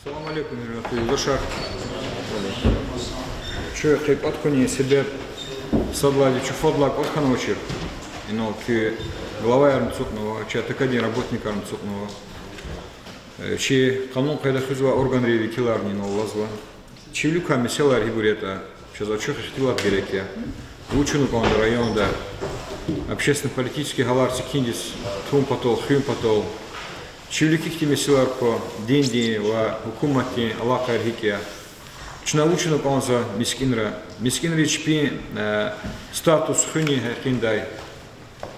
Салам алейкум, Юзашар. Че, ты подкуни себе садлади, че фодлак отхан учир. Ино ки глава ярмцутного, че атакадин работник ярмцутного. Че канун кайда хузва орган реви киларни но лазва. Че люка меселар хибурета, че за чё хтилат гереке. Учену кон районда общественно-политический галарси киндис тум потол, хюм потол. Чивликих тебе силарко деньги ва хукумати Аллаха архикия. Чнаучено конза мискинра. Мискинри чпи статус хуни хиндай.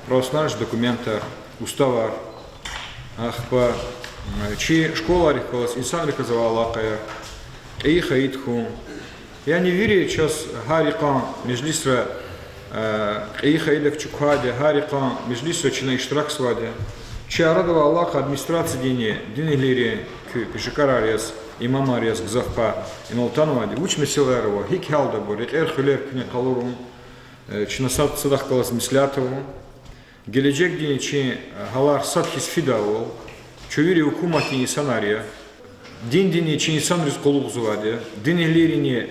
Проснаж документа уставар. Ахпа чи школа рекалась инсан реказала Аллаха. Эй хаидху. Я не верю сейчас гарика межлисра эй хаидах чукаде гарика межлисра чина ishtirak сваде. Чарадова Аллаха администрации динелири пешекарариас имамариас гзахпа инолтанвади уч меселерова хикхалда бори эрхлер кне калорум чинасат садахкалас мислятову геледжек дини чи галар садхис фидавол чувири хукумати нисанария дин дини чи нисан ризкулугзувади динелири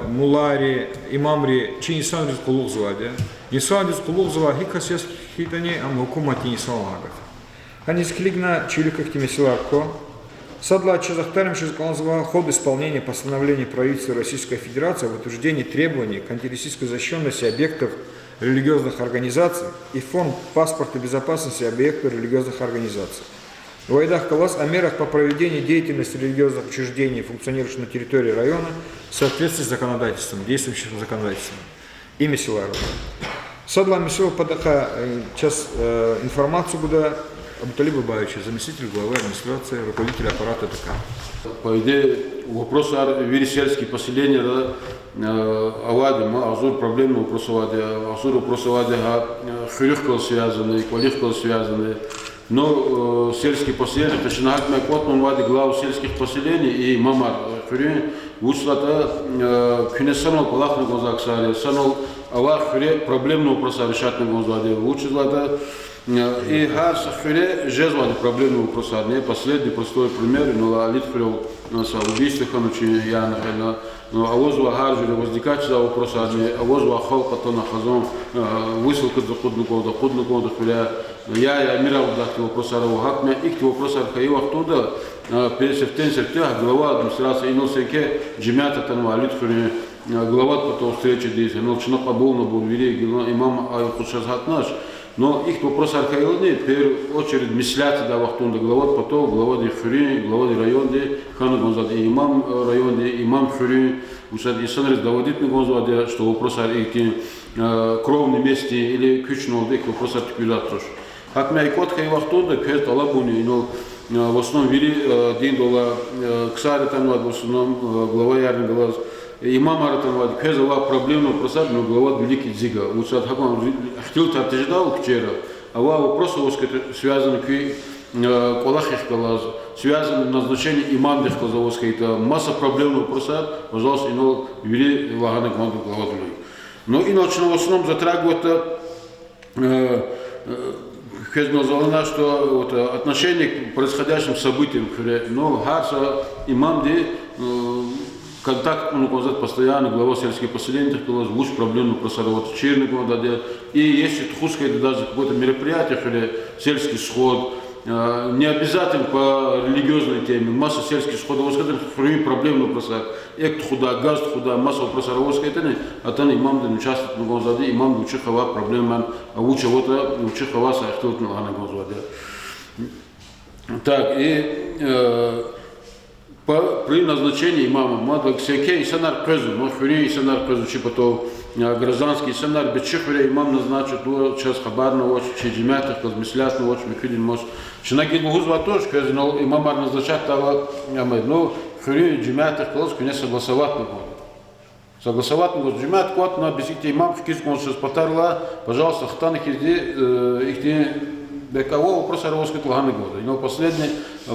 мулари имамри чи нисан ризкулугзувади Инсан ризкулугзува хикасяс хитани ам хукумати нисан лагат. Ханис клигна чиликах тимесиларко. Садла чезахтарим шизкалзва ход исполнения постановлений правительства Российской Федерации об утверждении требований к антитеррористической защищенности объектов религиозных организаций и фонд паспорта безопасности объектов религиозных организаций. В Айдах Калас о мерах по проведению деятельности религиозных учреждений, функционирующих на территории района, в соответствии с законодательством, действующим законодательством. Имя Силарова. Садла Мисова подаха сейчас информацию куда Абуталиба Баевича, заместитель главы администрации, руководитель аппарата ТК. По идее, вопрос о вересельские поселения, авади, азур проблемный вопрос авади, азур вопрос авади, хилихкал связаны, квалифкал связаны. Но сельские поселения, точно как мы котном авади главу сельских поселений и мамар, хюрин, вуслата кюнесанол палахный глазак сари, санол Аллах хюре проблемный вопрос решать на глазаде, вуслата и харс хюре жезвали проблемный вопрос, не последний простой пример, но алит хюрел на убийстве ханучи я например. Но авозва харжили воздикать за вопрос, а авозва халка то на хазон высылка за кудну хюре. Я мирал дать вопрос арвахак, мне их вопрос архаива оттуда пересептен септя глава администрации иносеке джимята там алит хюре глава потом встречи здесь, но чна побол на бурвире имам айхушазхат наш. Но их вопрос архаилни, в первую очередь мислят да вахтун да глава потом глава де хюре, глава де район де хана гонзад имам район де имам хюре, усад исанрез доводит на гонзаде, что вопрос эти кровные месте или кючно де вопрос артикулятор. Как мы кот хай вахтун да кет алабуни, но в основном вели день дола ксари там в основном глава ярный глаз. Имам Аратанвад, кезала проблемную просад, но глава великий дзига. Вот сад хакам хотел артеждал вчера, а вопросы связаны к колахих калаз, связаны назначение имамных калазовских, это масса проблемных просад, пожалуйста, ино вели лаганы команду глава дулей. Но иначе в основном затрагивает названо, что вот, отношение к происходящим событиям, но харса имам де контакт он указывает постоянно глава сельских поселений, так сказать, лучше проблемную просадовать черных надо. И если тхуское даже какое-то мероприятие или сельский сход, не обязательно по религиозной теме, масса сельских сходов, проблемную просад, эк худа, газ худа, масса просадовать это не, а то имам да участвует на гонзаде, имам учит хава проблема, а учит вот учит хава сахтут на гонзаде. Так и при назначении имама мадак секе и санар кезу, но хюри и санар кезу чипато гражданский санар бечхюри имам назначит до час хабарно оч чиджимятах размыслятно оч микидин мос. Чинагид музва тоже кезу, но имамар назначат того ямай, но хюри джимятах клас куне согласовать на год. Согласовать на год джимят кот на бесите имам в киску он сейчас потарла, пожалуйста, хтаны кизди их Бекаво вопрос арвоскит лаганы года. Но последний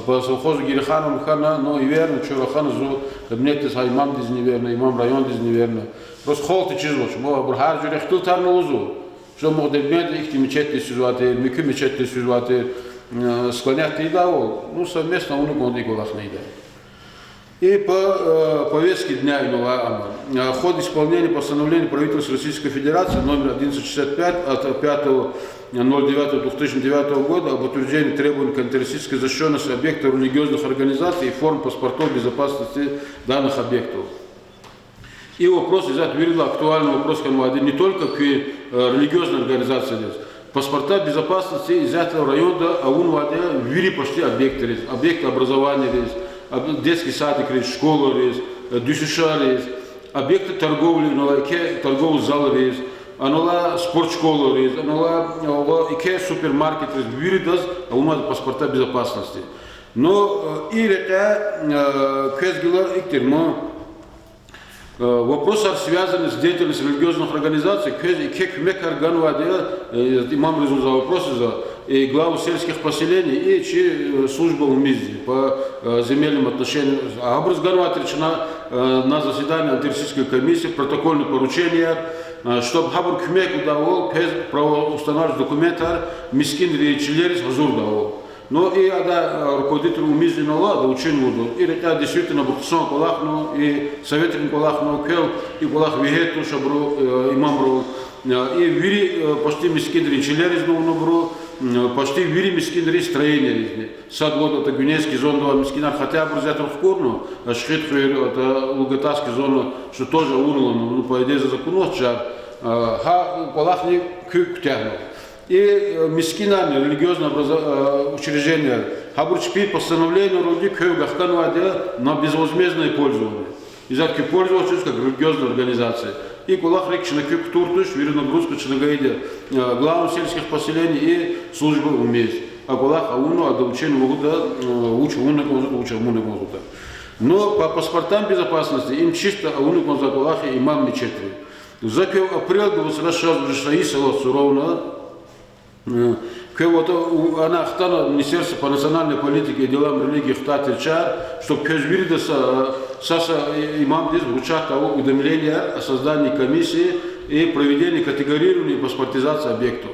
по совхозу Гирихану Мхана, но и верно, Чурахана зу кабинет с имам диз неверно, имам район диз неверно. Просто холты чизло, что мы Бурхар журехтул тарну узу. Что мы дебмет их мечети сюжваты, микю мечети сюжваты склонять и дау, ну совместно он годы голах не идет. И по повестке дня ход исполнения постановления правительства Российской Федерации номер 1165 от 5.09.2009 года об утверждении требований к антитеррористической защищенности объектов религиозных организаций и форм паспортов безопасности данных объектов. И вопрос из этого актуальный вопрос не только к религиозной организации. Паспорта безопасности из этого района ввели почти объекты, объекты образования, детский садик, школа, дюсиша, объекты торговли, торговый зал, спортшкола, супермаркет, ввели паспорта безопасности. Но вопросы, связанные с деятельностью религиозных организаций, имам результат вопросы и главу сельских поселений и служба УМИЗДи по земельным отношениям. На заседании антитеррористической комиссии протокольное поручение, чтобы хабр кмек давал правоустанавливающий документ мискин речелерис хазур давал. Но и руководитель УМИЗДи да учен буду. И это действительно бухсон колахну и советник колахну кел и колах вегету шабру имамру и вири почти мискин речелерис бро почти вири мискин строение. Сад вот это гюнейский зон мискинар хотя бы взять в корну, а шхит это лугатарский зон, что тоже урлан, по идее за законов чар, колахни кютягнул. И мискинами религиозное учреждение хабурчпи постановление роди кёгахканваде на безвозмездное пользование. И за пользоваться как религиозная организация. И кулах рекчина кюктуртуш, вирногрузка чинагайде, главу сельских поселений и службы умеет. А кулах ауну, а до учения могут учу могут. Но по паспортам безопасности им чисто ауну за кулахи имам мечети. За апрель был сразу же суровно. Она хтана Министерство по национальной политике и делам религии хтати чар, что кэжвирдаса Саша имам здесь вручат того уведомления о создании комиссии и проведении категорирования и паспортизации объектов.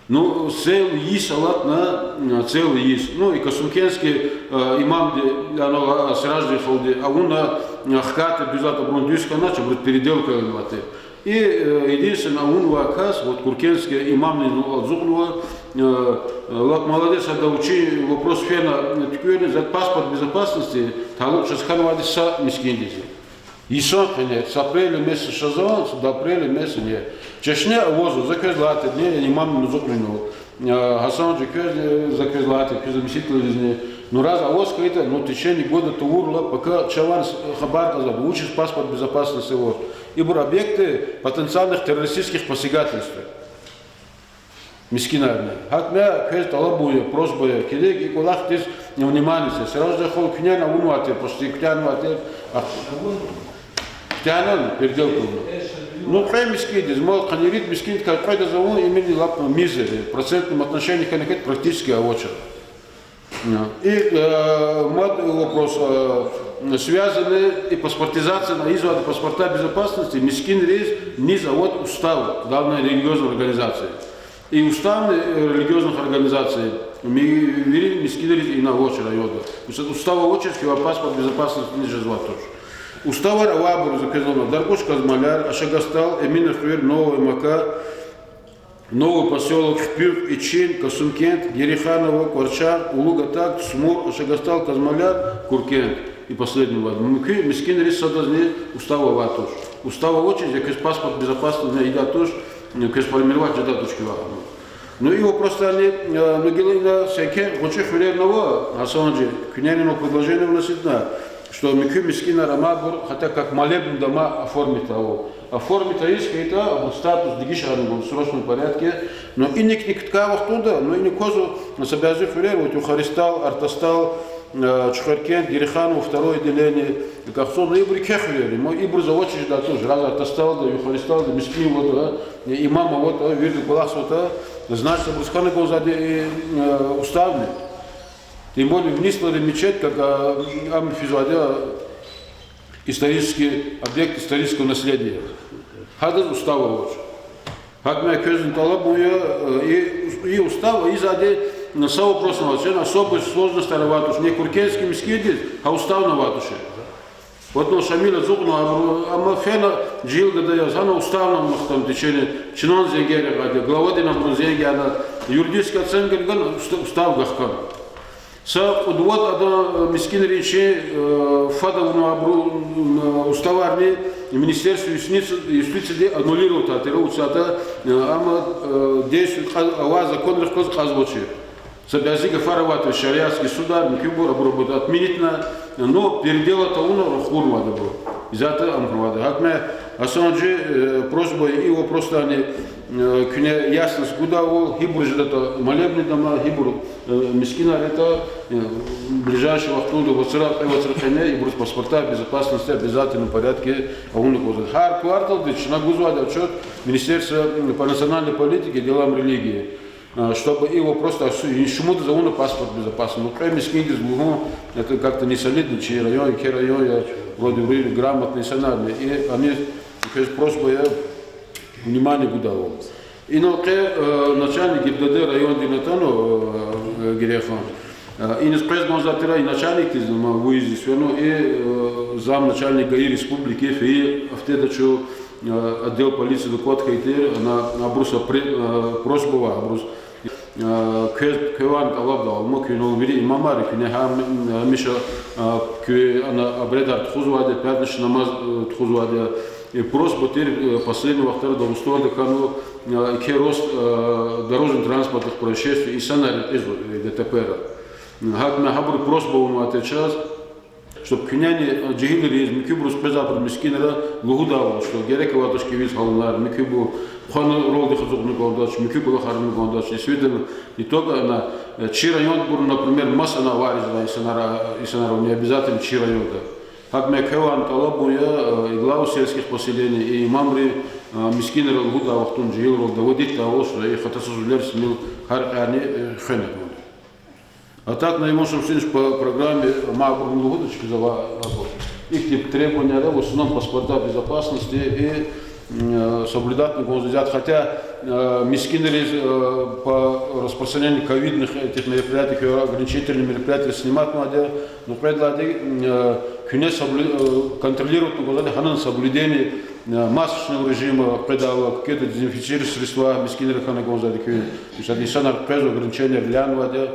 Ну, целый есть салат на целый есть. Ну, и Касумкенский имам, оно сразу холде, а он на хкате бюзата брондюска начал переделка ваты. И единственное, он вакас, вот Куркенский имам Зуглова, молодец, когда учи вопрос фена, теперь за паспорт безопасности, то лучше сханвали са мискиндизи. Еще, конечно, с апреля месяца шазон, до апреля месяца нет. Чешня возу заказлаты, не имам Зуглину, Хасан Джекер заказлаты, заместитель из них. Но раз авоз какой-то, ну, в течение года то урла, пока Чаван Хабар казал, учит паспорт безопасности вот. И были объекты потенциальных террористических посягательств. Мискинарные. Хакмя, кэш талабуя, просьба, кидек и кулах здесь внимание. Сразу же хол княна унуате, почти ктянуате. Ктянан, переделку. Ну, хай мискин, мол, канерит мискин, какой-то зовут имени лап мизери. В процентном отношении, конечно, практически овочер. И вопрос связаны и паспортизация на изводы паспорта безопасности, мискин рейс не завод устава данной религиозной организации. И уставы религиозных организаций мискин рейс и на очередь райода. Устава очередь, паспорт безопасности не звать тоже. Устава Равабур заказано Даркуш Казмаляр, Ашагастал, Эмина Хвер, Новая Мака, Новый поселок Шпюк, Ичин, Касумкент, Ереханово, Кварчар, Улугатак, Смур, Ашагастал, Казмаляр, Куркент. И последний вад. Мискин рис садазни устава ватуш. Устава очередь, как паспорт безопасности на еда туш, как формировать еда тушки ватуш. Ну и вопрос они, ну гелина всякие, очень хвилерного, Хасанджи, княнину предложение вносит на, что мискина Рамабур, хотя как молебен дома оформить того. Оформить это статус дигишарного в срочном порядке, но и не ткавах туда, но и не козу собязы хвилеру, Харистал, Артастал, Чухаркен, Дирихану, второе отделение, Кахсон, но и брикехвери, мой ибр за очередь, да, тоже, раз Артастал, да, Юхаристал, да, Мискин, вот, имама, вот, Вирду Кулас, вот, значит, Брусханы Гозади уставный. Тем более внесло мечеть, как Амфизуадя, исторический объект исторического наследия. Хадаз устава лучше. Хакмя Кёзин Талабуя и устава, и заде на самого вопроса особая сложность раватуш. Не куркенский мискидит, а устав на ватуше. Вот но Шамиля Зугну, ама фена жил года я зана уставном махтам течение чинон зегере гаде главодина брузеге она юридическая оценка ган устав гахкан. Са удвод ада мискин речи фадовну абру уставарни Министерство юстиции аннулирует это ама действует ава закон легко казвочи. Собязига фараватый шариатский судар, микюбур обработать отменительно, но переделать уна хурма добро. Из-за этого амхурвада. Хакме асанджи просьба его просто они кюне ясность куда ол хибур же это молебный дома хибур мискина это ближайшего вахтуда вацрат эвацрахене хибур паспорта безопасности в обязательном порядке ауны козы. Хар квартал дична гузвада отчет Министерства по национальной политике и делам религии. Чтобы его просто чему-то зовут паспорт безопасный. Ну, кроме снеги, это как-то не солидно, чей район, кей район, я вроде грамотный, национальный. И они, просьба я внимание куда он. И начальник ГИБДД район Динатану Герехан, и не спрашивал за и начальник из выезда свено, и зам начальник ГАИ республики, и автодачу отдел полиции Докот Хайтер на бруса просьба брус. Кеван Талабдал, Мокину, Вери, Мамари, Миша, она обредар Тхузваде, пятничный намаз Тхузваде, и просьба теперь последнего второго устрода кану рост дорожных транспортных происшествий и санарит из ДТП. Хакна хабр просьба ему отвечать, чтобы княне джигилери из Микюбрус Пезапад Мискинера лугудавал, что Герекова точки вид халнар, Микюбу Хану Ролды Хазукну Голдач, Микюбу Харну Голдач, действительно, не только на Чирайон, например, масса на аварии, и Санара, не обязательно Чирайода. Как Мекеван Талабуя, и главу сельских поселений, и мамри Мискинера лугудавал, в том джигил, доводить того, что их отосуждали смел Харкани Хенек. А так на его по программе Мабрун Лугудочки их тип требования в основном паспорта безопасности и соблюдать на хотя мискинеры по распространению ковидных этих мероприятий, ограничительных мероприятий снимать надо, но предлагали контролировать на соблюдение масочного режима, предала какие-то дезинфицирующие средства мискинеры ханагонзади, ограничения влияние.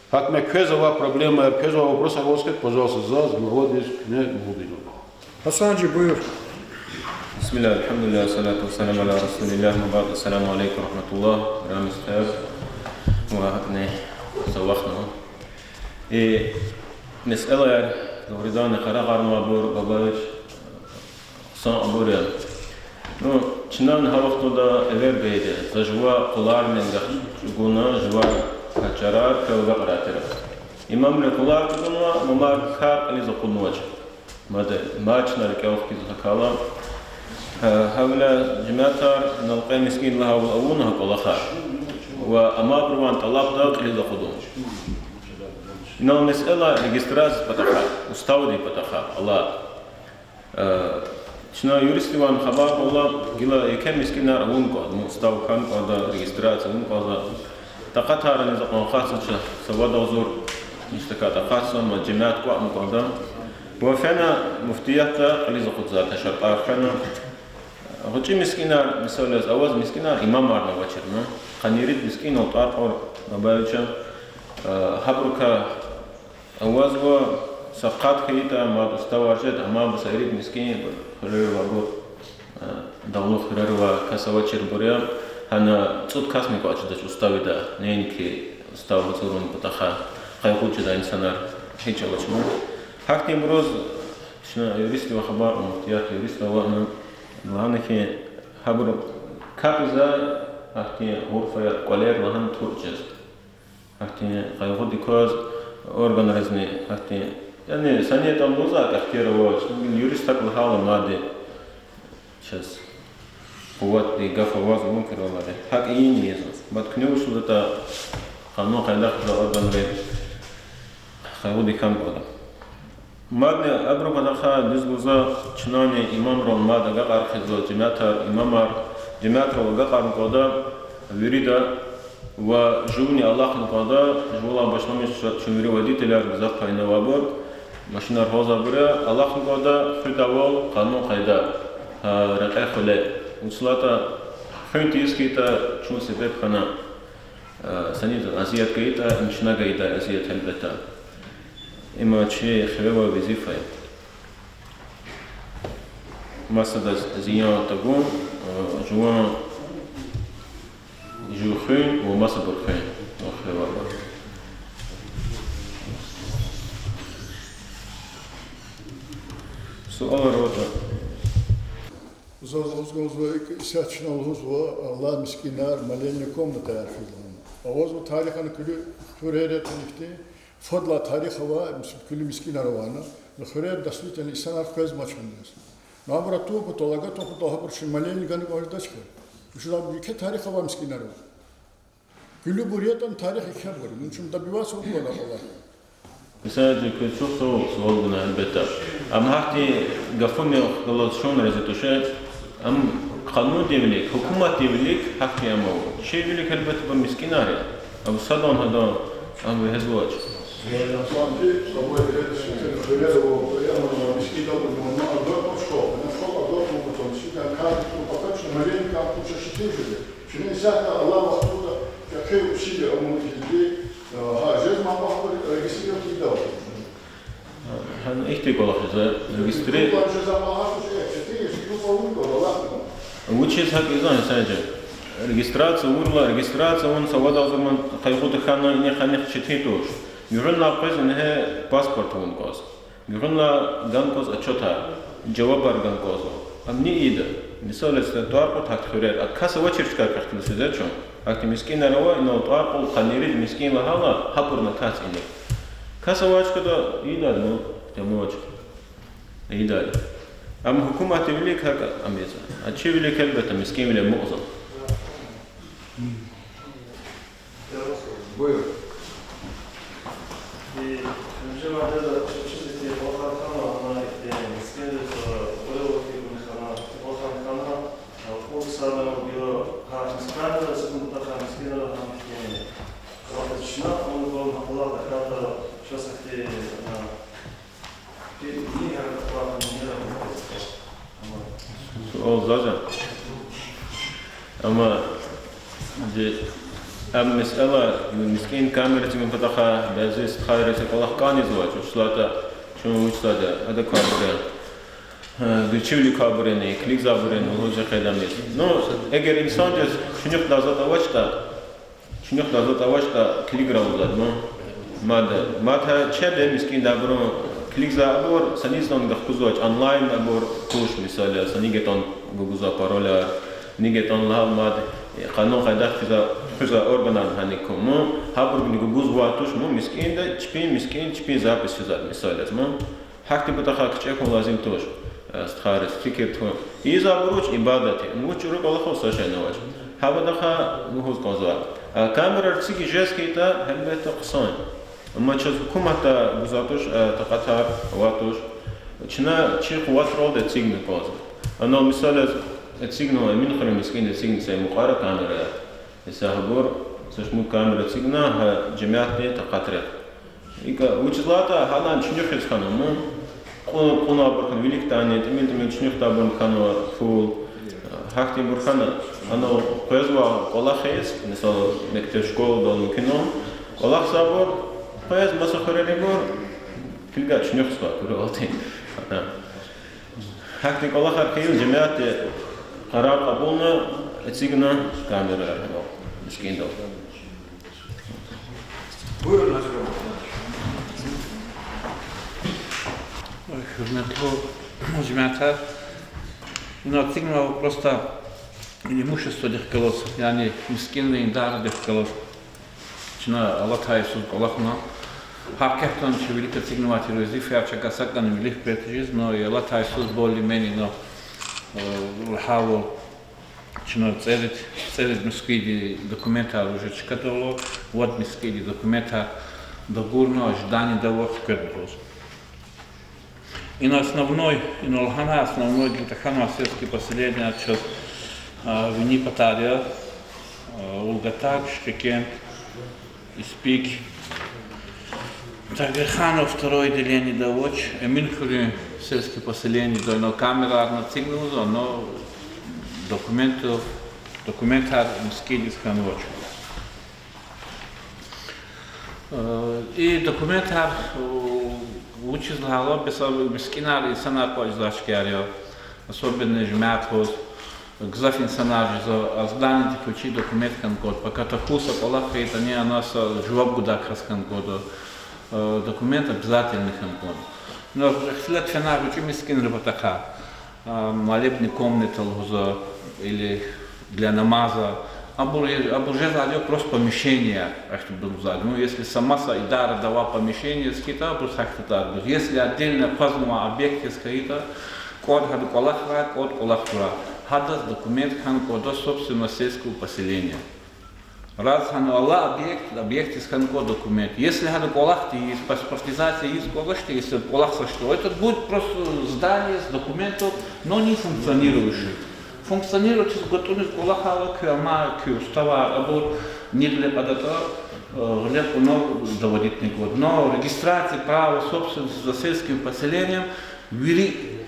Как мы кезова проблема, кезова вопрос, а вот пожалуйста, за вот здесь не буду. Хасанджи Буйр. Бисмилlah, алхамдулилlah, салату вассаламу аля расулиллах, мабад, ассаламу алейкум, рахматуллах, рамистав, вахне, савахну. И мес'ала говориданы харагар мабур, бабавич, сан абурян. Ну, чинан хавахтуда эвергейде, зажва кулармен гуна, жва Качарар кавгакратера. Имам лекулар кудунва, мамар хак али закунвач. Маде мачна рекавки закала. Хавля джиматар налкай мискин лаха валауна хакалаха. Ва амабруан талабдак али закудун. Но мес'ала регистрация патаха, уставди патаха, Allah. Чна юристи ван хабар Алла гила якем мискинар авунко, устав хан кода регистрация авунко. تقطع نزقون خاصة سواد وزور مشتكات خاصة مجمعات قوام قدام وفينا مفتيات اللي زقط ذات شرطار فينا غتشي مسكينار مسؤول أواز مسكينار إمام مارنا وشرنا خنيريد مسكين أو طارق مبايشة حبرك أواز و سقط خيتا ما استوى جد أمام بسيريد مسكين خير وابو دولو خير وكسوات شربوريا أنا صوت كاسمي قاعد أستوي دا نينكي استوى زورون بتاخا خيخوش دا إنسانار هيك وجمع حكتي مروز شنا يوريستي وخبار ومفتيات يوريستي وأنا لأنه كي حبر كابزا حكتي غرفة كولير لهن تورجز حكتي خيخودي كوز أورغانيزني حكتي يعني ثانية تنبوزا كختير واش يوريستك الحالة مادي شز قوات دي قفا واز ممكن والله حق يني يزن بعد كنوش لتا قانون قيداخ دا أردن ريد خيودي كان قودا مادني أبرو قدخا دزغوزا چناني إمام رول مادا قاقار خزو جماعتر إمامار جماعتر وقاقار قودا وريدا وجوني الله قودا جولا باشنامي شميري وديتلار بزاق قينا وابور машина роза буря, Аллах года худавол, кану хайда, ракахуле. Услата хунтискита чун себе хана. Санит азиат гайта, мишна гайта азиат хальбета. Има че хвева визифай. Масада зиян тагун, жуан жухын, о маса бурхын. Хвева. Суал рота. Allah miskinar malenni komnata erfilhan. Ağız tarihanı külü fadla tarihava külü miskinar vana. Lhürer dasviten insan arkaz maçındas. Namra tu tolaga topu daha bir malenni gani vardaşka. Şurada büyük tarihava miskinar var. Külü buriyatan tarih ikhab var. Bunun da bivas olmalı Allah. Mesela çok soğuk buna elbette. Ama hakti gafun yok galasyon rezituşe. Am kanun devlet, hükümet devlet hakti ama o. Şey devlet elbette bu miskinar ya. Ama sadan hada ama hezvaç. Han ihti kolakıza registri. Учись хак изан сanje. Регистрация он савада zaman kayıt khana ne khane chitituş. Yurunla qazın he pasport on qoz. Yurunla gan qoz achota. Cevap argan qoz. Amni ida. Misal estatuar qot hak xurer. Akasa vachirchka qaqtlı sizachon. Akti miskin arava ino tuar qol qaniri miskin la hala hapurna kas ini. Kasa vachkada ida no temoch. Ida. Am hükümet evlilik hak ameza. Açı evlilik elbette miskin bile muğzam. Buyur. O zaten. Ama am mesela miskin kamerası mı pataha bazı istihare Allah kani zvaç uslata şunu uslata ada kabure geçivli kabure ne klik zabure ne olacak edemiz. No eğer insan da şunu lazat avaçta klik ravlar no mata çede miskin da bro klik zabur sanizdan da kuzoç online abur kuş mesela sanigeton guguza parola nigeton la mad kanun qadak fiza organan hanikomu habur guguz vatuş mu miskin de çpin zapis fiza mesela mu hakti bu da hakçe lazım toş sthares fikir to izaburuç ibadati muç ru Allah olsa şey navaç hava da muhuz qazar kamera tsiki jeskita elbette qsan ama çöz hükümete guzatuş taqatar vatuş çina çi quatrol de sign qoz ana mesela signo min khara miskin sign say muqara kamera esahbur sashmu kamera signa jamiat taqatret ика училата halan чнюхец ханому qona barkan velik tane temel чнюх табун хано фул hakti burkhana ana qezwa qola khis misal mektev shkol dal kino qola sabor qez masakhare bor kilga чнюх sva kuralti hakti qola khil jamiat qarar qabulna etsigna kamera miskindo Buyurun Hazır Bey. Hürmetli cemaatler, но просто имущество дехкалос, yani miskinliğin darı dехкалос. Чина Allah Tayyip'siz Allah'ına hakikaten şu velika signovati rozif ya çaka saklan velih pretijiz, no и Allah Tayyip'siz bolli meni no havo Чина церит мискиди документа уже чекатало, вот мискиди документа догурно ожидание того, что И на основной для Тахана сельский последний отчет Вини Патария, Улгатак, Шкекент, Испик, Так, Герханов, второе отделение Давоч, Эминхури, сельское поселение, но камера на цигнузу, но документар мскидис ханвоч. И документар учит лало без мскинар и санар пользашкарио, особенно жмятхоз, гзафин санар за аздан типучи документ код, пока тахуса полаха это не нас жваб гудак раскан коду. Документ обязательный код. Но след финар учим мискин рыбатаха, молебный комната или для намаза, обуже задел просто помещение, ну если сама идара дала помещение, скита просто хактар. Если отдельно празднова объекте скита, код хаду колахра, код колахра. Хадас документ хан кода собственно сельского поселения. Раз хану Аллах объект из ханко документ. Если хану колахти есть паспортизация, есть колашти, если колахса что, это будет просто здание с документом, но не функционирующий. Функционирует с готовностью колаха к устава, або не для подата, для но доводить не год. Но регистрация права собственности за сельским поселением ввели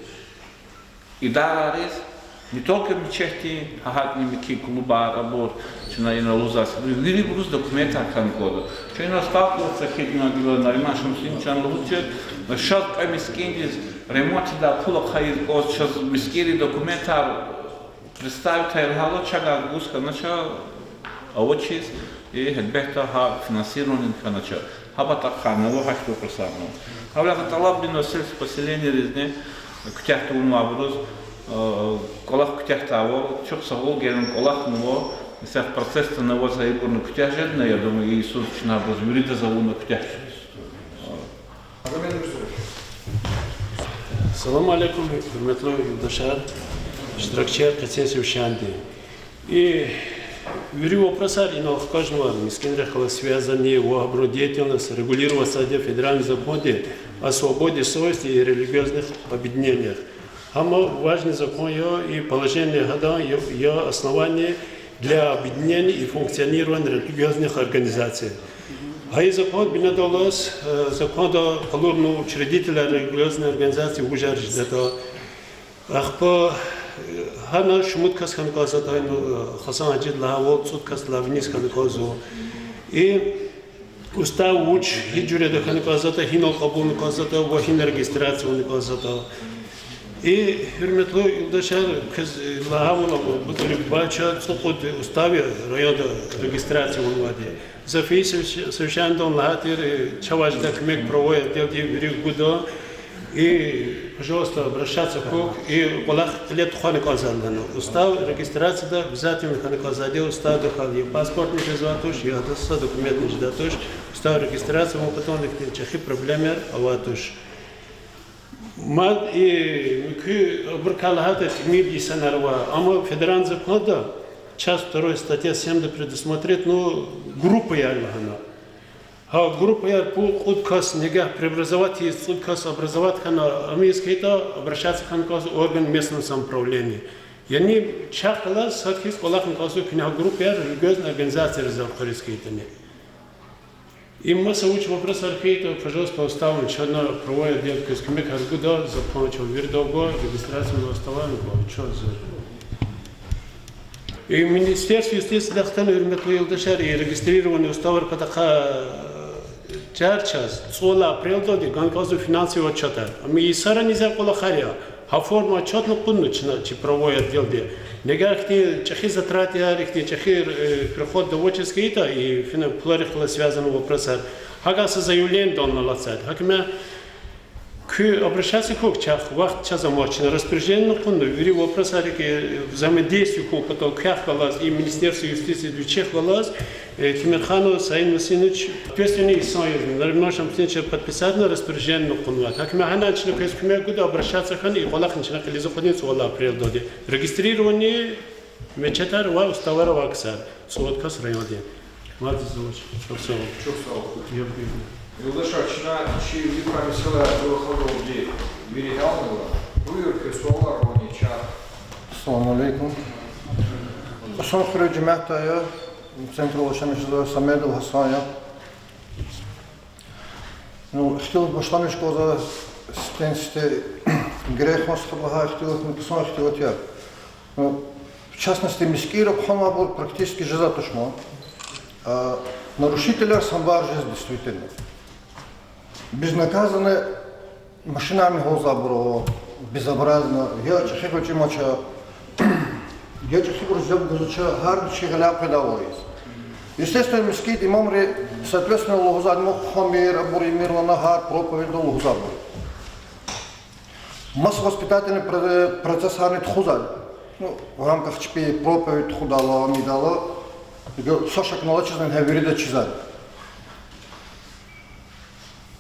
и дара рез. Не только мечети, агатними клуба работ, что на лузас, ввели брус документа ханкода. Что на сталкиваться хитно на ремашем синчан лучше, сейчас мискиндис ремонт да пула хайр кос сейчас мискири документа представить хайрхало чага гуска начал авочис и хедбехта ха финансирование ханача. Хабата ханало хашто просарно. Авля талабино сельское поселение резне ктяхту унвабрус. Колах ктяхтаво, чук сагол гелен колах nuo, сега процесс на него заибурно ктяжедна, я думаю, Иисус на возмирида завуна ктяж. Салам алейкум, хурметлы юлдашар, штракчер, каценсив шанди. И вери вопросар, и на каждого мискинрахала связаны его деятельность, регулироваться в федеральном законе о свободе совести и религиозных объединениях. Ама важный закон и положение года ее основание для объединения и функционирования религиозных организаций. А и закон бинадолос, закон до полурного учредителя религиозной организации уже ждет. Ахпа хана шмуткас ханказата хасан аджид лавол суткас лавнис ханказу и устав уч хиджуре до ханказата хинол кабул ханказата вахин регистрацию ханказата. И хурметлы юлдашар кыз лавола бутали бача сухот устави района регистрации влади. Зафис совершенно латир чаважда кмек проводит делди виригудо и пожалуйста обращаться к и полах лет ханы казалдано. Устав регистрации да обязательно ханы казаде устав дохали паспорт не ждатуш я даса документ не ждатуш устав регистрации мы потом их чахи проблемер аватуш. Мад и к бркалахата тмиди санарва, ама федеральный закон да, часть 2 статья 7 предусмотрит, ну группа яльмахана. А группа ял по худкас нега преобразовать есть худкас образовать хана, а мы искать обращаться к орган местного самоуправления. Я не чахала садхис колахн касу кня группа ял религиозная организация разобрискайтане. И масса уч вопрос археита, пожалуйста, уставлен, что она проводит делать из кемек аргуда, закончил вердолго, регистрацию уставлен, что за. И Министерство юстиции дахтан юрметлы юлдашар и регистрированный уставар патаха чарчас, сола апрелда, ганказу финансовый отчета. А мы и сара нельзя колахаря, а форма отчетно пуннучна, чи проводит делать. Негахти чахи затраты, арихти чахи приход до воческита и финансово связанный вопрос. Хагаса заявление дал на лацать. Хакме к обращаться к чах вахт чазамочно распоряжение на кунду вери вопрос арики взаимодействию к потом кахвалаз и Министерство юстиции Дучехвалаз Тимирхану Саин Васинович ответственный союз на нашем случае подписать на распоряжение на кунду. Хакме ханачно к эскуме куда обращаться хан и колахнична к лизоходницу вала апрель регистрирование мечетар ва уставара ваксар соткас районе. Младший злоч. Что все? Юлдашар, чи вибрали села Белоходов, где Берегалного, вырки, Суалар, Роничар. Assalamu alaikum. Son xırı cemaataya, Central Ocean Samedel Hasaya. Ну, хотел бы штамишко за стенсте грехом схлага, хотел бы написать, хотел бы я. В частности, мискиров хама был практически жизатушмо. Нарушителя самбар жизнь действительно. Безнаказанно машинами го забрало, безобразно. Я чехи мача, я чехи взял газуча гард чегаля педалоис. Естественно, мискит имамри, соответственно, лохзад мог хамир, абуримир, нагар, проповедь до лохзабу. Масс воспитательный процесс харнит хузад. Ну, в рамках чпи проповедь худала, мидала, сошек налачезан хавирида чизад.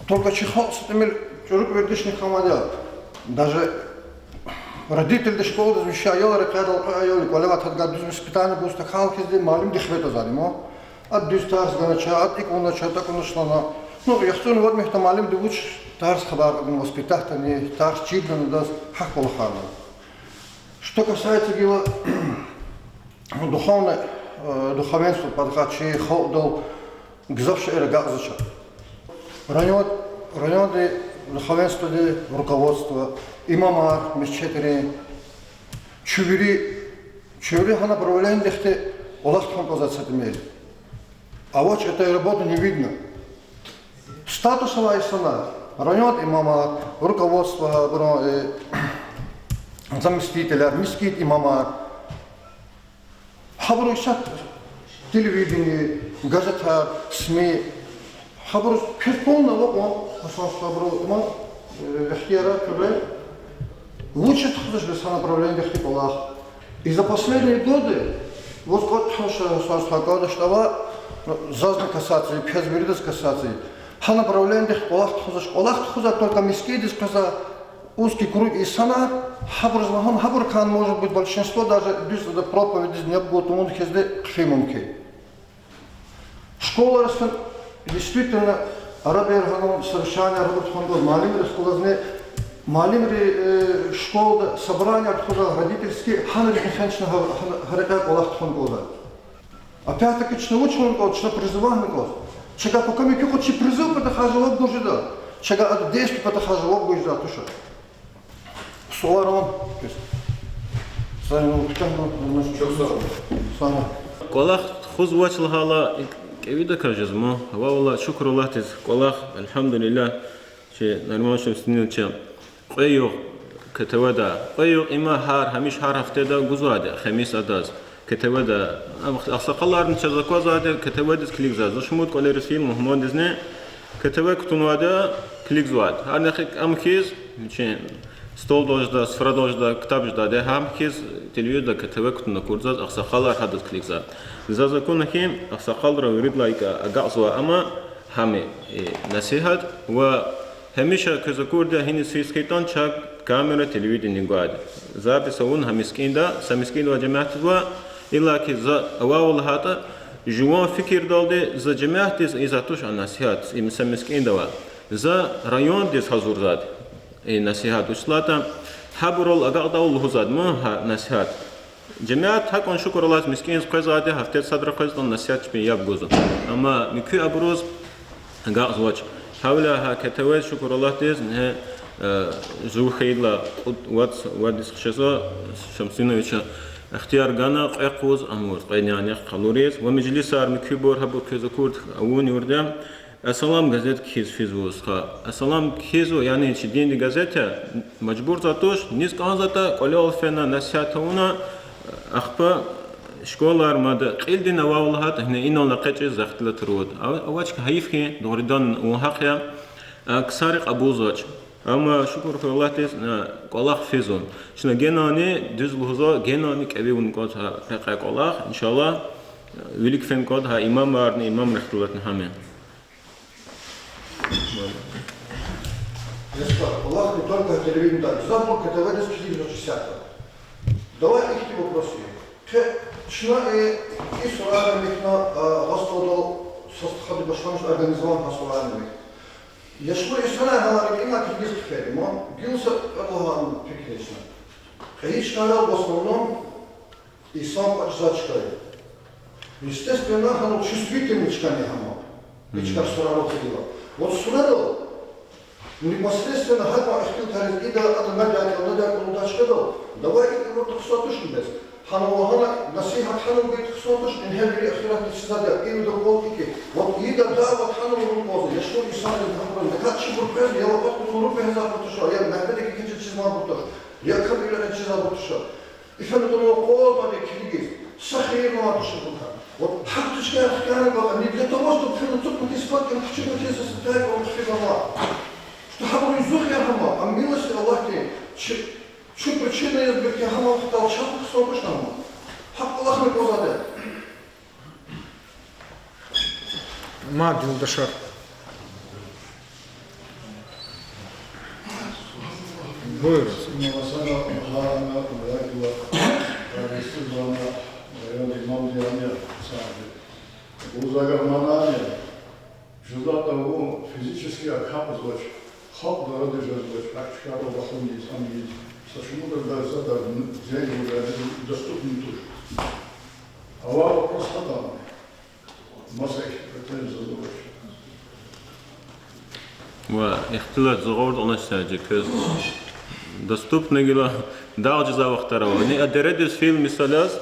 Только чихал с этими чуруквердишних хамадя. Даже родитель до школы размещал, рекадал, колеват отгад воспитание был стакал кизди, малим дихвета задимо. От дюстарс ганача, от иконача, так он шлана. Ну, я хочу вот мехта малим дивуч тарс хабар воспитательный, тарс чидный, да, хаколхана. Что касается дела духовенства, подхачи, ходал, гзавши эргазача. Районы духовенства, руководство, имамар, мечетери, чувири хана проваляем дехте, улахтхан позаца имели. А вот этой работы не видно. Статусовая страна, район имама, руководство, заместителя, мискит имама, хабру исат, телевидение, газета, СМИ, хабру перполного, он, хабру, вехтера, лучше тхудыш без направления вехтипалах. И за последние годы, вот год, что зазна касаться, пьязберидас касаться, ха направление вехтипалах тхудыш, только мискит сказал, узкий круг и сана, хабр может быть большинство, даже без проповеди не будет умун хезде химумки. Школа действительно арабия совершенно работает хонгод, малимри школазне, малимри школа собрания откуда родительские, ханри хенчна харекай олах хонгода. Опять-таки чна учен год, чна призываемый год. Чега пока ми кюхот чи призыв потахаживок гужида, чега от действий потахаживок гужида туша. Суарон, колах хузвач лхала кевида кажезмо, ваула шукрулатис колах, альхамдулилля, че нормально снил че. Қойо кетевада, қойо има хар, хамиш хар хафтеда гузаде, хамис адаз. Кетевада, ақсақалардың чазаквазаде, кетевадис кликзад. Зашмут колерис фильм Мухаммадизне, кетеве ктунвада кликзад. Арнахик амхиз, че стол дожда, сфра дожда, китаб жда, де хамхиз телевизда кетеве ктуна курзад, ақсақалар хадас кликзад. За законахим ақсақалра юридлайка агазва ама хами насихат ва هميشه كذكورده هني سيسكيتان شاك كاميرا تلفزيون نقاد زابسون همسكيندا سمسكين وجماعة وا إلا كذا أول هذا جوان فكر دالده ز جماعة إذا توش عن نصيحات سمسكين دوا ز ريون ديس حضور زاد نصيحات وصلاتا حبرول أقعد أول هزاد ما نصيحات جماعة هكون شكر الله مسكين قزاده هفتة صدر قزدان نصيحات بياب جوزن أما مكي أبروز أقعد زواج حولها كتوات شكر الله تيز نه زو خيلا وادس خشزا شمسينويتش اختيار غانا قيقوز امور قينيانيق قالوريز ومجلس ار مكبور هبو كزكورد اون يوردم السلام газет كيز فيزوسخا السلام كيزو يعني چ دين газета مجبور затош низ канзата колол фена насятуна ахпа شكولار ماذا قيل نواولها هنا إنه لقيت زختلة ترود أواجك هيفكي دوردان وحقيا كسارق أبوزاج أما شكر في الله تيس قلاق فيزون شنا جناني دز لهزا جناني كأبيون قاد حقيقة قلاق إن شاء الله وليك فين قاد ها إمام مارني إمام رحلة نحمي الله не только телевидение, да, забыл, когда вы diskutировали на 60. Давай их вопросы. Шна и сурарник на господу состоходи башванш организован хасурарник. Я что и сана говорит има киргиз фермон, гилса Аллахан фикришна. Хейч канал в основном и сам ажзачкой. Естественно, оно чувствительный чкани хама. Ичкар сураров дела. Вот сураров Непосредственно хатма ихтилтарин ида ада надяки, надяки, надачкадал. Давай вот тхсатушки без. Ханавахана насихат хану бит тхсатуш инхелли ихтират тсизада иду колтики. Вот ида да вот хану рукоза. Я что и сам не знаю. Да как чего през, я вот тут руку хазапутуша. Я нахмедeki кинче чизмабутуш. Я кабилен чизабутуша. И фану то колма де килигис. Сахир матуша бутха. Вот хактушка хкана не для того, чтобы философ не спать, он хочет быть состоять, он хочет что хабар изух я хама, а милость Аллах те, что причина есть, как я хама встал, чапу собой шнама. Хаб Аллах не позаде. Мад Юлдашар. Бuyurun. Masana Maharana Murakiwa Raisulana Rayoni Mamdiyanya Sahabi. Узагаманания. Жила того физически окапывать, ход дороги жить, как шкаф вахуни сами. Почему тогда зада деньги доступны тоже? А вопрос там. Масса претензий задумать. واختلاط زغورد ونشتاج كز доступны гила далж за вахтарова не адередис фильм мисалас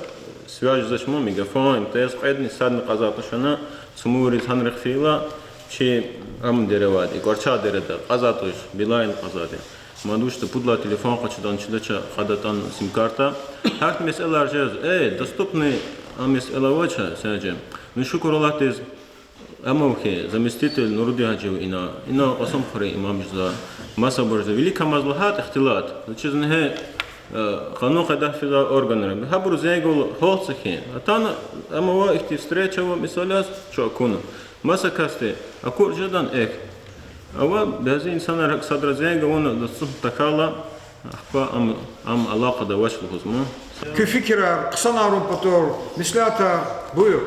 свяж зашмо мегафон тез қайдни садны қазатушана сумури санрих фила чи ам деревади горча дереда қазатуш билайн қазади мадушта пудла телефон қачадан чидача қадатан сим карта харт меселар жез доступны амес элавача саджем ну шукр Аллах тез Амовхе, заместитель Нуруди Хаджиев ина осом хори имам жза маса борза велика мазлахат ихтилат зачезне хано хадафиза органы хабур зайгол холцехе атана амова ихти встречава мисаляс чакуна маса касте акур жадан ава бази инсана садра зайга он дасу такала ахпа ам алаqa да вашлу хузма Küfikira kısa narun pator mislata buyur.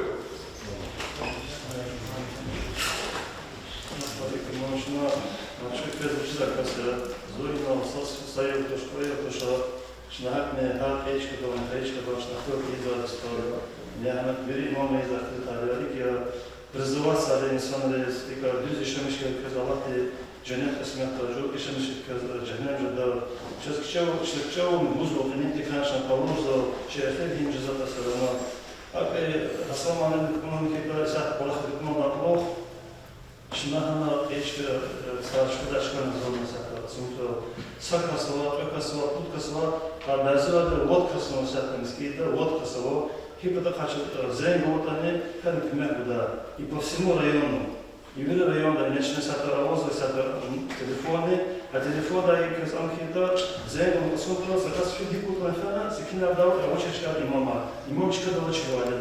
Призываться для инсана листика, люди шамишки казалаты, джанет космета, жуки шамишки джанет жада. Сейчас к чему музло, принять конечно полноза, через это им же зато сарана. А расламаны экономики казать, полах эконома плох. Шинахана эчка сарашка дашка назовна сака. Сумто сака сала, пека сала, путка сала, а базада водка сала сака мискита, водка сала. Хипота качет зенг вотане, как кмекуда и по всему району. И в районе нечто сатаровозы, телефоны, а телефона и казанхита зенг вот смотрел, заказ фигипут на фена, закинул дал, рабочая имама, имамчика дала чего да.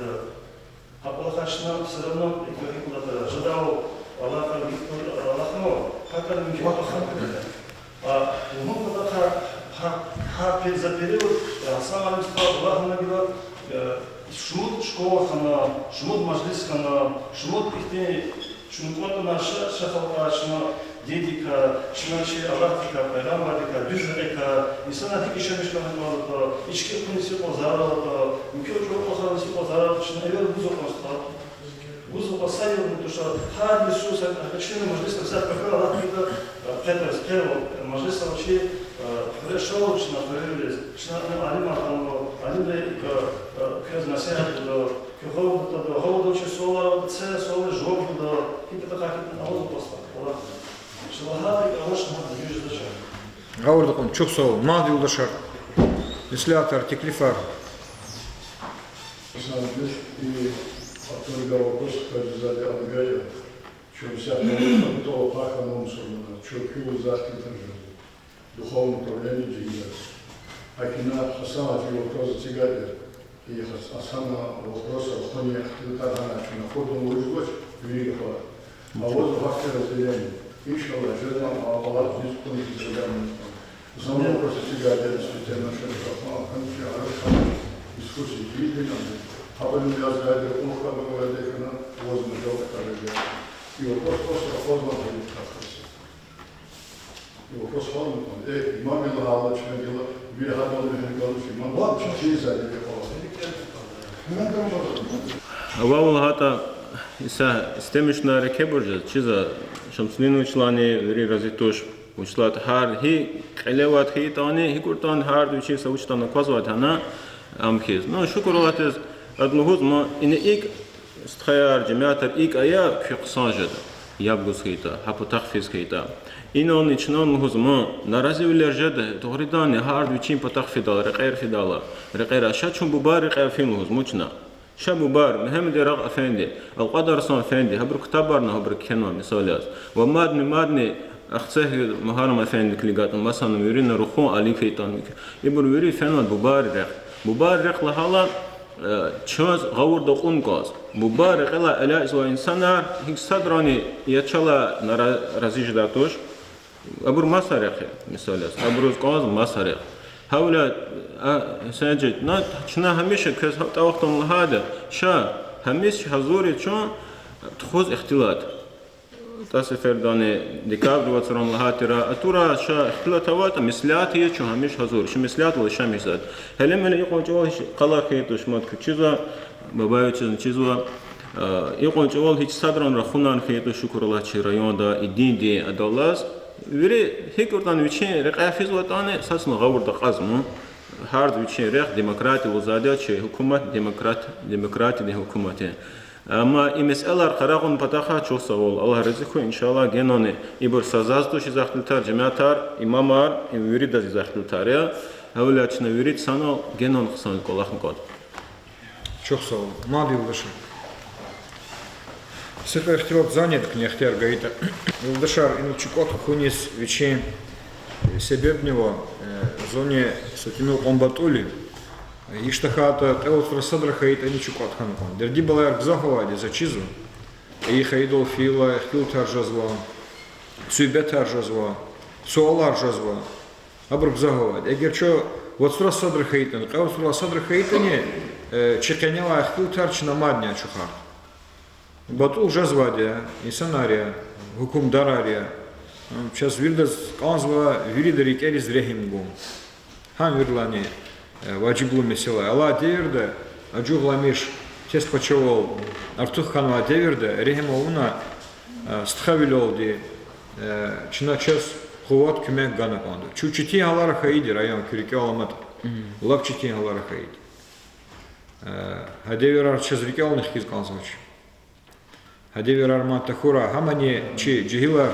А плохачно все равно и куда-то ждал Аллаха, Аллахно, как он мне плохо. А ему куда-то за период сам стал Аллах набил шмут школа хана, шмут мажлис хана, шмут ихте шмутлата наша шахалкашна, дедика, шиначи Аллахтика, пайгамбарика, бюджетика, инсана тики шамишкана малата, ички кунси позаралата, микро чоко хаси позаралата, шинайвер бузокоста. Бузоко сайил душа, хад Иисуса, качина мажлис вся какая Аллахтика, Петр сперва мажлис вообще решил, что наверное, что алима там, алима как насеять до голоду часова, це соли жовту до хіба така на воду поставила. Що лагати, а ось можна юж доча. Гаурдакон çok sağ ol. Mad Yuldashar. Mislatar teklifar. И отторга вопрос, как сзади Алгая, что вся то паха номсона, что пью захти тоже. Духовное управление джигида. Акина Хасана ти вопрос цигадер. И Хасана вопрос о хоне хтилтарана, что на ходу улизгоч, вирихва. А вот вахте разделение. Иншалла, жертвам Аллах дискуни цигадер. Самый вопрос цигадер, святая наша Рахман, Ханчи, Арахман, дискуссии видели. Абель Язгадер, Улха, Багавадекана, возможно, желтый карагер. И вопрос просто охотно будет как-то. И вопрос формы, имам Илла Аллах, Чмагила, Вильхадал, Вильхадалуши, имам Аллах, Чиза, Авал хата иса стемишна реке боржа, чиза шамслину члани вери разитош وشلات هار هي قلوات هي تاني هي كورتان هار دوشي سوشتان كوزوات هنا أمخيز نو شكر الله تز أدنهوز ما إن إيك استخيار جماعة إيك أيا في قصان جدا يابغوز خيتا هابو تخفيز خيتا إنه نيشنون مهوز ما نرازي ولا جدا تغريدان هار دوشين بتخفيدال رقير فيدالا رقير أشاتشون ببار رقير في مهوز موجنا شاب بار مهم دي رغ أفندي أو قدر صان أفندي هبرك تبرنا هبرك كنوا مثالات ومادني أخته مهارم أفندي كليجات مثلا يورينا رخون علي فيتان يبر يوري فنوات ببارق لهلا چاز غور دقون گاز مبارق لا الا از انسان هیچ صدرانی یچلا رازیج داتوش ابر مسارخ مثال است ابر گاز مسارخ حالا سنجد نه چنا همیشه کس وقتم هذا شا همیشه حضوری چون تخوز اختلاط تاسفر دانه ديكابر وترون لهاترا اتورا شا اختلاطات مثلات هي شو همش حضور شو مثلات ولا شامش زاد هل من يقول جوال قلا خيتوش مات كتشيزا بابايو تشيزا يقول جوال هيك صدران رخونان خيتو شكر الله شي رايون دا الدين دي ادولاس وري هيك وردان ويتشين رقافيز وطانه اساسا غور دا قازمو هارد ويتشين ريخ ديمقراطي وزادات شي حكومه ديمقراطي دي حكومته أما المسألة قرارون بتاعها شو سوال الله رزقه إن شاء الله جنونه يبر سازاستو شيء زختلتار جماعتار إمامار يريد از زختلتاريا هؤلاء شنو يريد سانو جنون خصان كله خنقاد شو سوال ما بيلدشر سفر اختلاط занят к нехтер гаита Илдашар ину чукот хунис вичи себебнево зоне сатимил комбатули Иштахата теот рассадра хаит они чукот ханкон. Дерди была аргзаховади за чизу. И хаидол фила хил таржазва. Сюбе таржазва. Суал аржазва. Абргзаховади. Егер чо вот рассадра хаитан. Каус рассадра хаитани чеканела хил тарч намадня чухар. Батул жазвадия, инсанария, хукум дарария. Сейчас вирдас канзва виридери келис рехимгум. Хам вирлани. Ваджиблу месила. Алла деверде, аджугламиш, тес почевол, артух ханва деверде, рехимовна стхавилолди, чина час хуват кюмек гана канду. Чучити халара хаиди район кюрике аламат. Лапчити халара хаиди. Хадеверар час рике алних киз канзвач. Хадеверар матахура, хамани чи джихилар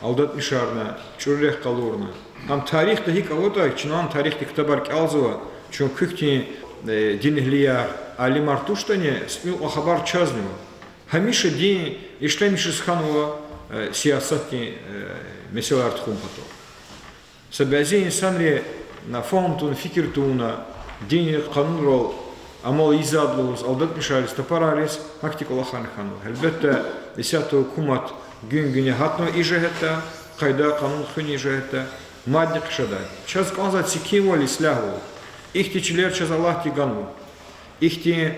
алдат мишарна, чуррех калурна. Хам тарих дахи калота, чинан тарих диктабар калзова, чон кухти динглия али мартуштане смил ахабар чазнева. Хамиша дин ишлемиш сханова сиасатни меселарт хумпато. Сабази инсанри на фонтун фикиртуна дин канунрол амал изадлус алдат мишарис тапарарис фактикола ханхану. Elbette десятого кумат gün hatno ижехета кайда канун хуни ижехета мадник шадай. Час казать сикиволи слягу. İhtiçiler çaz Allah diganı. İhti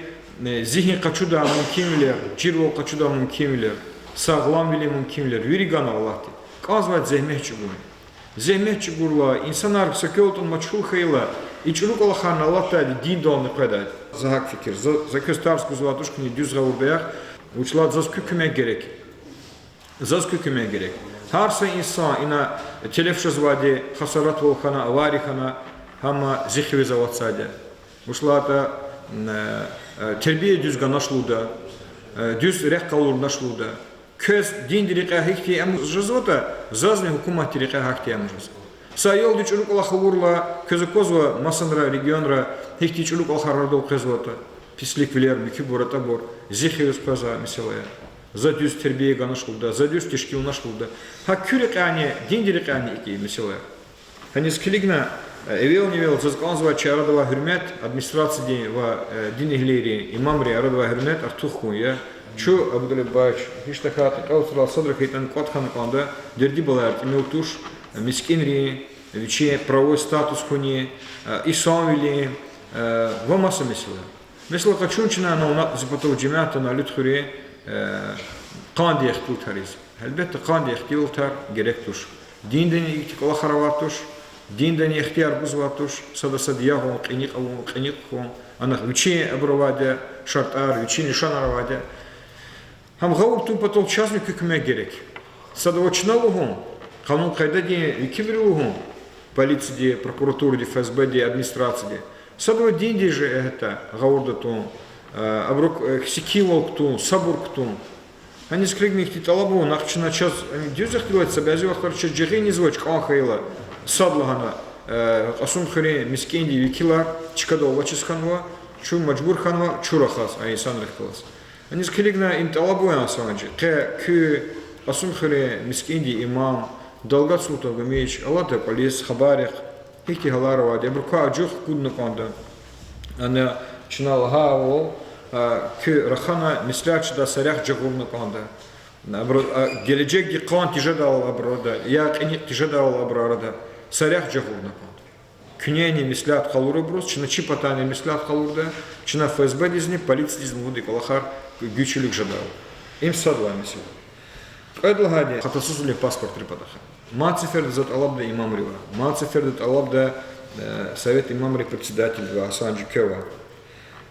zihni kaçuda mümkünler, cirvo kaçuda mümkünler, sağlam bile mümkünler. Virigan Allah di. Kazvat zehmet çugur. Zehmet çugurla insanlar saköltun maçhul hayla. İçuluk Allah'ın Allah da din donlu kadar. Zahak fikir. Zakıstarsku zvatuşkuni düz gavurbeyak. Uçlat zaz kükemek gerek. Zaz kükemek gerek. Harsa insan ina telefşiz vadi hasarat volkana, avarihana Hama zihvi zavatsadı. Uşlata terbiye düzgün naşluda, düz reh kalur naşluda. Köz din dirika hikti amjazvata, zazni hukumat dirika hakti amjaz. Sayol diçuluk Allah havurla, közü kozva masanra regionra hikti çuluk Allah harardo kozvata. Pislik viler mükü borata bor. Zihvi uspaza mesela. За düz terbiye ganaşluda, za düz teşkil naşluda. Ha kürikani, din dirikani iki mesela. Hani skiligna Evvel nivel zazkanzva çaradava hürmet administrasiyi ve din ehlileri imamri aradava hürmet artık ya. Şu Abdülbaş hiç takat kavsala sadra kaytan katkan kanda derdi balar imeutuş miskinri viçi правовой статус кони исамили ve masa mesela. Mesela kaçunçina na zapatov cemaata na lütfuri qandi ihtul tariz. Elbette qandi ihtul tar gerektur. Dinden iktik Allah haravartur. Диндани ихтияр бузватуш, садаса диягон, қиниқхон, анах вичи аброваде, шартар, вичи нишанараваде. Хам гаур тун потол чазми кюкме герек. Садавочналугон, Kanun kayda diye викиврюгу полиции, прокуратуры, ФСБ, администрации. Садва деньги же это гаурдатун, абрук хсикиволктун, сабурктун. Они скригми их талабу, нахчина час они дюзах делать себя зевах торчат джихини звуч кахайла садлагана асун хре мискенди викила чикадо вачисканва чу маджбур ханва чурахас они санрихталас. Они скригна им талабу я самаджи. К асун хре мискенди имам Далгат Султан Гамеич, Аллата полис, Хабарих, Хики Галарова, Дебрука, Джух Кудна Конда. Она чинала Гао, к Рахана, Мисляч да Сарях Джагурна Конда. Геледжек Гикон Тижадал Аброда, я Кеник Тижадал Аброда, Сарях Джагурна Конда. Кнени Мислят Халура Брус, Чина Чипатани Мислят Халурда, Чина ФСБ Дизни, полиция Дизни Вуди Калахар, Гючилик Жадал. Им садла мисил. Эдлагади, хатасузули паспорт репадаха. Мацифер зат алабда имам рива. Мацифер зат алабда совет имам председатель Асанджи Кева.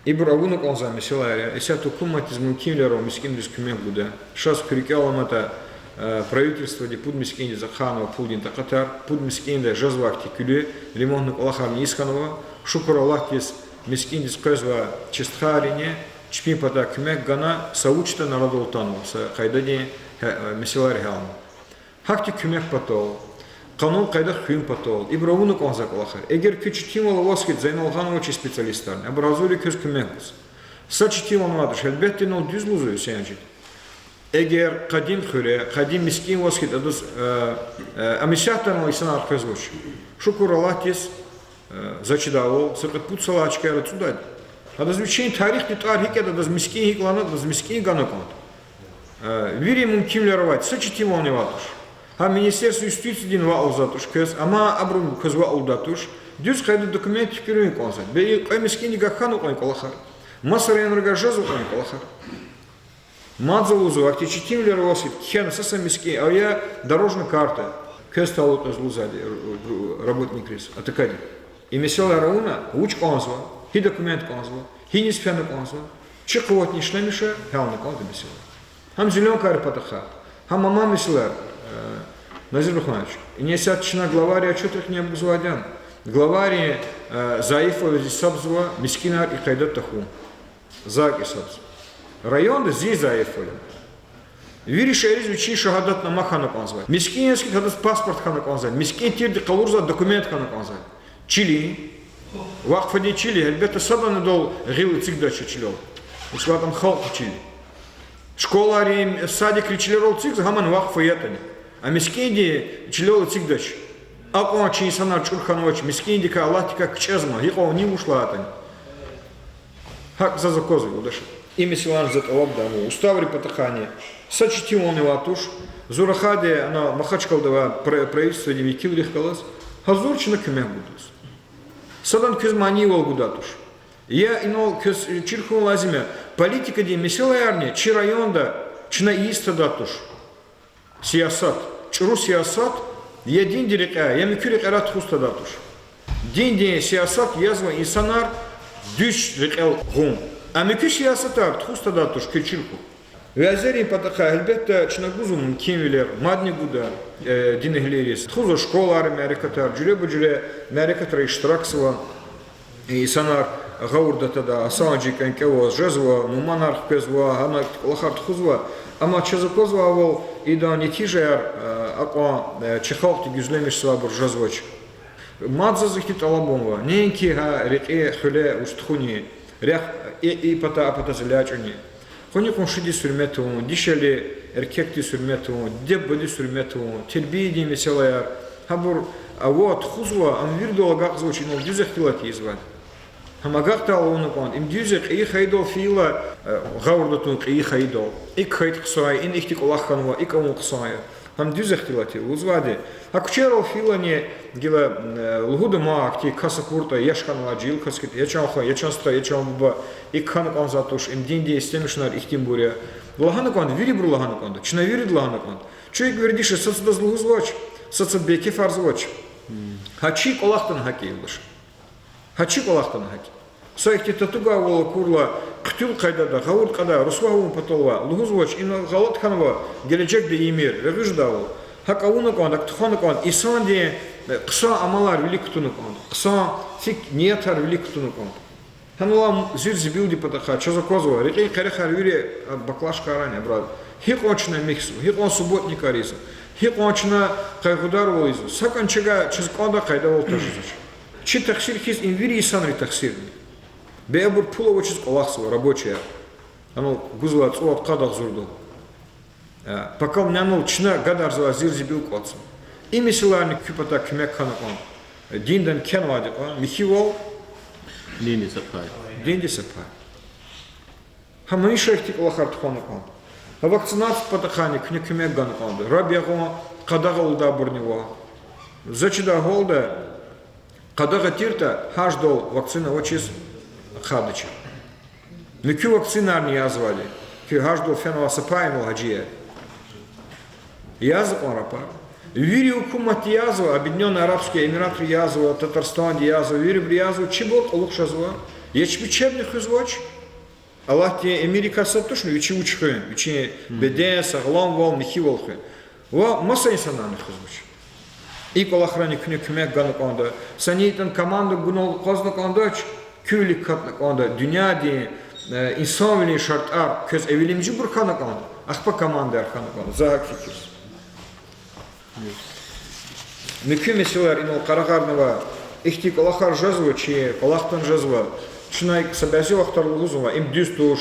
Ибр Агунук он замесилая. Если то кумат из мукимлера мискин без кумек буда. Шас перекалом это правительство де пуд мискин Заханова пудин такатар, пуд мискин де жазвахти кюле, ремонтник Аллахар Нисканова, шукур Аллахтис мискин де сказва чистхарине, чпи пата кумек гана саучта народолтану, са хайдади месилар хелм. Хакти кумек патол, канун кайда хюм патол, ибравуну конзак Аллахар. Эгер кючтимала воскит Зайналхановичи специалистарни, образули көз кумекбыз. Сачтиман вадыш, әлбетте нол дүзлузу сенжит. Эгер кадим хюре, кадим мискин воскит, амисяттан лайсанар көзвуч. Шукур Аллахтис зачидавол, сыркат пут салачка яра цудад. Адазвичен тарих титар хикет, адаз мискин хикланат, адаз мискин ганаконт. Вири мумкимлеровать, сочетимо не ватуш. А Министерство юстиции дин ваал затуш кез, ама абрум кез ваал датуш, дюз хайду документы кирюин консать. Бей мискини гахану кон колахар. Масара энергожазу кон колахар. Мадзалузу, актичетимлеровать, хена саса миски, а я дорожная карта. Кез талут азлузади, работник рис, атакади. И месела рауна, уч консва, хи документ консва, хи нисфяна консва, чеквот нишлемиша, хелна консва месела. Хам зелен кар патаха, хам мама мислер, Назир Бахманович, и не сядчина главария, а что-то их не обузвадян. Главария Заифова здесь сабзва, мискинар и кайдат таху. Заг и сабз. Район здесь Заифова. Вириш эрез учи шахадат на махана конзвать. Мискинский хадас паспорт хана конзвать. Мискин тирди калурза документ хана конзвать. Чили. Вахфади Чили, альбета садан дол гилы цигдача чилел. Услатам халку Чили. Школари садик ричлерол циг хаман вахфа ятани. А мискинди чилел цигдач. Акон чинсанар чурханович мискинди ка Аллахтика кчезма. Хико не ушла атани. Хак за закозы удаши. Ими силан зат алабда уставри патахани. Сачтимо не ватуш. Зурахаде она махачкалдава правительство девикил лихкалас. Хазурчина кемех будус. Садан кызмани вол гудатуш. Я инол кыз чирху лазиме. Политика де месела ярне, чи районда, чи на иста датуш. Сиясат. Чуру сиясат, я дин дирека, я микюрек эрат хуста датуш. Дин де сиясат язва инсанар, дюш рекел гум. А микю сиясатар, хуста датуш, кючирку. Вязери патаха, эльбетта, чинагузум, кемилер, мадни гуда, дин иглерис. Тхузо школары мярекатар, джулебу джуле, мярекатар иштраксова, и санар, гаурда тада, асанджи канкево, жезва, муманар хпезва, ана лахарт хузва, ама чезакозва авол, и да не тижер, аква чехалти гюзлемиш свабур жезвач. Мадза захит алабомва, ненки га реке хуле устхуни, рях и пата залячуни. Хоникон шиди сурмету, дишали эркекти сурмету, деббади сурмету, тербиди меселаяр, хабур, а вот хузва, ам вирдула гахзвачи, но дюзахтилати извад. Хамагахта алонукон, им дюзех и хайдол фила гаурдатун и хайдол. Ик хайд ксай, ин ихтик улаханва, ик аму ксай. Хам дюзахтилати, узвади. А кучерол фила не гила лгуда маакти, касакурта, яшканва джил, каскит, ячанха, ячанста, ячанба, ик ханакон затуш, им динди, стемишнар, их тимбуря. Лаганакон, вирибру лаганакон, чна вирид лаганакон. Чуй гвердиши, сацдаз лгузвач, сацадбеки фарзвач. Хачик олахтан хаки юлаш. Хачик олахтан хаки. Сайхти татуга вола курла, ктюл кайдада, гаурд када, русваху патолва, лгузвач, ин галат ханва, гелечек де имир, регыждаву. Hak avunu konda, tıkanı konda. İnsan diye kısa amalar veli kutunu konda. Kısa fik niyetar veli kutunu konda. Hanıla zirzi bildi pataka, çaza kozova. Reki karıkar veri baklaş karane brad. Hik onçuna miksu, hik on subotnik arisa. Hik onçuna kaygudar olizu. Sakın çıga çizkonda kayda oltaşızıç. Çi taksir his inviri insan ри taksir. Беабур пулово чиз колахсова рабочая. Оно гузла цуат кадах зурду. Пока у меня ну чина гадарзова зирзи бил коцом. И мисиларни кюпата кюмек ханакон. Диндан кенвади, михивол. Дини сапхай. Динди сапхай. Хамани шехти колахар тханакон. А вакцинация патахани кюмек ганакон. Рабьяго кадага улда бурнево. Зачида голда кадага тирта хаждол вакцина очис Хадыча. Микю вакцинарни язвали, ки хаждол фенова сапайну хаджия. Язык он рапар. Вири укумат язва, Объединенные Арабские Эмираты язва, Татарстан язва, вири в язва, чебот олух шазва. Ечби чебных извоч. Аллах те Америка сатушну, вичи учхы, вичи бедеса, глам вал, михи волхы. Ва маса инсананых извоч. И колахрани кнюкмек ганок онда. Санитан команду гунол кознак ондач. Küllük katlık onda dünya diye insan veli şartlar köz evilimci burkanak onda akpa komanda arkanak onda zahak fikir. Mükü meseleler inol karakarnava ihtik olakar jazva çiye olaktan jazva çınay sabasi vaktarlı uzunva im düz tuş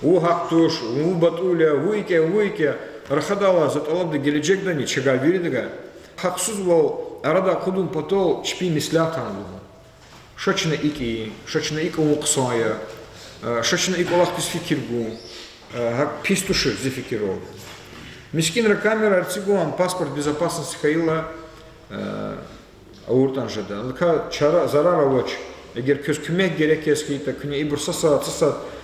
u hak tuş u batulya u ike rахадала заталабdı gelecek dani çegal veridiga haksız vol arada kudum patol çpi mislah tanıdı. Шачна ики умуксая, шачна ик олах пис фикиргу, пистуши зефикиров. Мискинра камера арцигуан паспорт безопасности хаила ауртан жада. Лка чара зарара воч. Егер көз күмек герекес кейта күне ибур сасат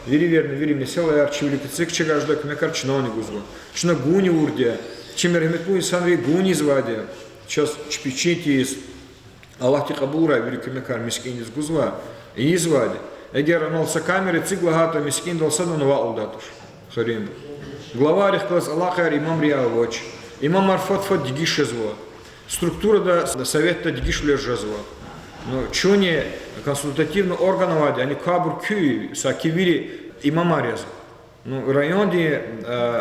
вери месела арчивли кицек чегажда күмекар чинони гузгу. Чина гуни урде. Чимерхметку инсан гуни зваде. Час чпичитис. Аллах ти кабура вирикумекар мискин из гузва и извади. Егер аналса камеры циглагата мискин долсаду нова алдатуш. Харим. Главарих класс Аллаха имам Риавоч. Имам Арфат дигиш зво. Структура да совета дигиш лежазво. Но чуни консультативно органовади, они кабур кюи сакивири имам Ариаз. Ну район ди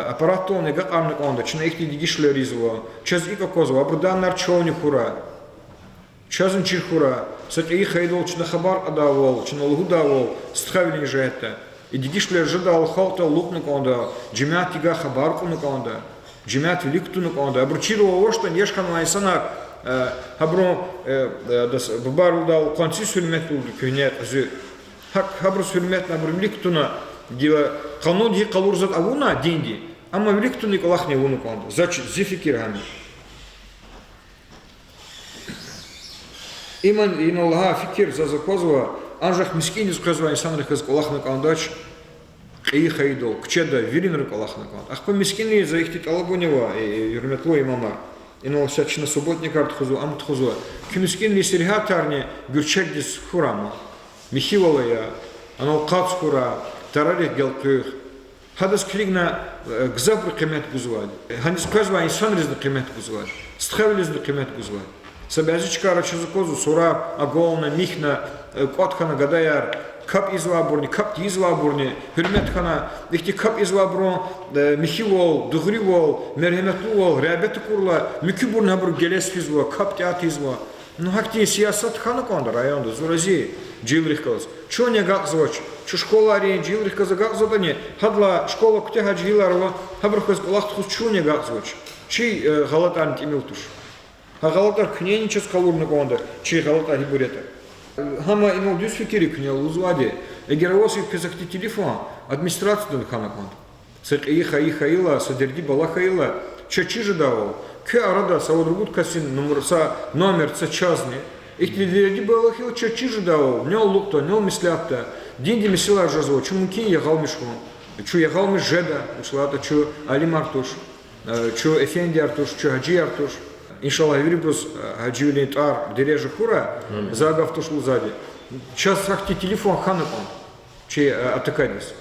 аппаратон не гакарник онда чна ихти дигиш леризво. Чез ика козва абурдан нарчони хура. Чазан чирхура, сакей хайдол чна хабар адавол, чна лгу давол, стхавили жета. И дигиш лежадал халта лукнук онда, джимят тига хабар кунук онда, джимят великтунук онда. Абручировал оштан ешхан майсанак, хабро бабару дал конси сульмет улду кюнет зы. Хак хабро сульмет на брумликтуна, дива канун ди калурзат авуна деньги, ама великтуник Аллах не вунук онда. Значит, зификир хами. Иман и Аллаха фикир за заказва, анжах мискин из казва инсан рехаз Аллах на кандач, и хайдол, кчеда вирин рек Аллах на канд. Ах по мискини за их титалабунева и юрметло имама, и на всячина субботник артхузу, амтхузу. Ки мискин ли сирхатарни гюрчегдис хурама, михивалая, ано кац хура, тарарих гелкых. Хадас кригна гзабр кемет гузвад. Хандис казва инсан рез на кемет гузвад. Стхавлез на кемет гузвад. Sabazıçka araçızı kozu sura agolna mihna kotkana gadayar kap izvaburni kap izvaburni hürmetkana dikti kap izvabron mihivol dugrivol merhametluvol rağbeti kurla müküburna bur geles fizva kap teat izva ну hakti siyasat kanı konda rayonda zurazi cilrih kaz ço ne gazvoç ço şkolari cilrih kaz gazodani hadla şkola kutega cilarova habr kaz Аллах тхус ço ne gazvoç çi galatan timiltuş А галатар кненичес калурны конда, чей галата хибурета. Хама имел дюс фикири кня лузвади. Эгеровосы казахти телефон, администрацию хана конда. Сак хаила, садерди бала хаила, чачижи давал. Кэ арада савадрубут касин номер цачазни. Их дерди бала хил чачижи давал. Нел лукта, нел мислятта. Динди мисила жазо, чумуки ягал мишкон. Чу ягал миш жеда, ушлата чу Алим Артуш, чу Эфенди Артуш, чу Хаджи Артуш. Иншаллах, вирибус хадживли тар дережи хура, загав тушлу сзади. Сейчас сахти телефон ханакон, чей атакадис.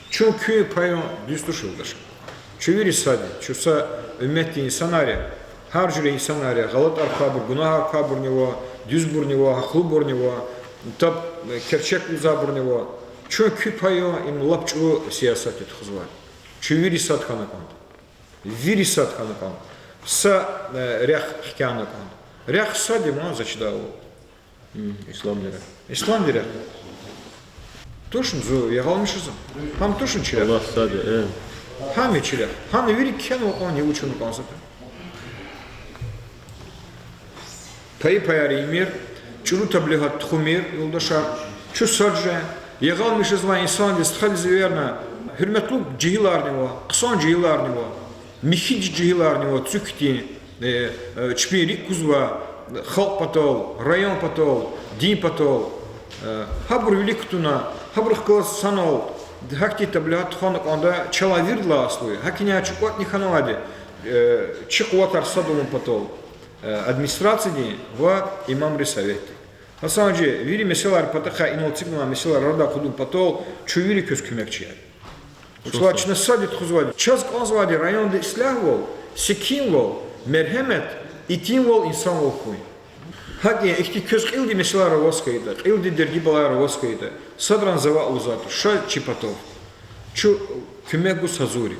Чун кюй пайон дюстушил даже. Чу вирис сади, чу са вметти сценария. Her cüre insanlar ya, galat arkabur, günah arkabur него, düz bur него, haklı bur него, tab kerçek uza bur него. Çünkü payo im lapçu siyaset etxizvar. Çünkü virisat kanakan. Virisat kanakan. Sa reх hkanakan. Reх sa dema зачдау. İslam dere. İslam dire. Точно зо, я галмишизм. Ham точно çile. Allah sade. Ham çile. Ham veri kenu on не учен концепт. Payı payarı imir, çuru tablihat txumir, yoldaşlar, çu sadece, yağalmışız var insan destxalizi verna, hürmetli cihillar nivo, kısan cihillar nivo, mihic cihillar nivo, tsükti, çpirik kuzva, halk patol, rayon patol, din patol, habur velik tuna, habur klas sanol, hakti tablihat txanak onda çalavirla aslığı, hakine çıkvat nixanavadi, çıkvatar sadolun patol. Администрации в имам рисавете. На самом деле, вири меселар патаха инолцигна меселар рада кудум патол, чувири көз көмекчи. Услачна садит хузвади. Час конзвади районда ислахвол, секинвол, мерхемет, итинвол инсанвол хуй. Хаки ихти көз қилди меселар воскайда, қилди дерги балар воскайда. Садран зава узату, ша чипатов. Чу көмегу сазури.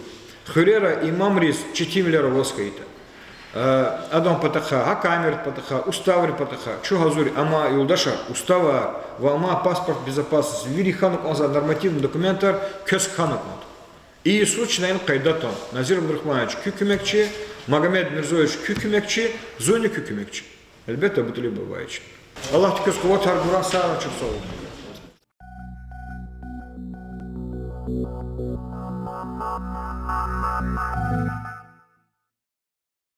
Хурера имам рис читимлер воскайда. Адам патаха, хакамер патаха, уставр патаха, чу газури, ама юлдаша, устава, вама паспорт безопасности, вири ханок он за нормативный документар, көз ханок он. И случайно кайдатон, Назир Абдурахманович кюкюмекчи, Магомед Мирзоевич кюкюмекчи, зоне кюкюмекчи. Элбетта бутули бываечи. Аллах тикес кувот аргуран сара чупсову.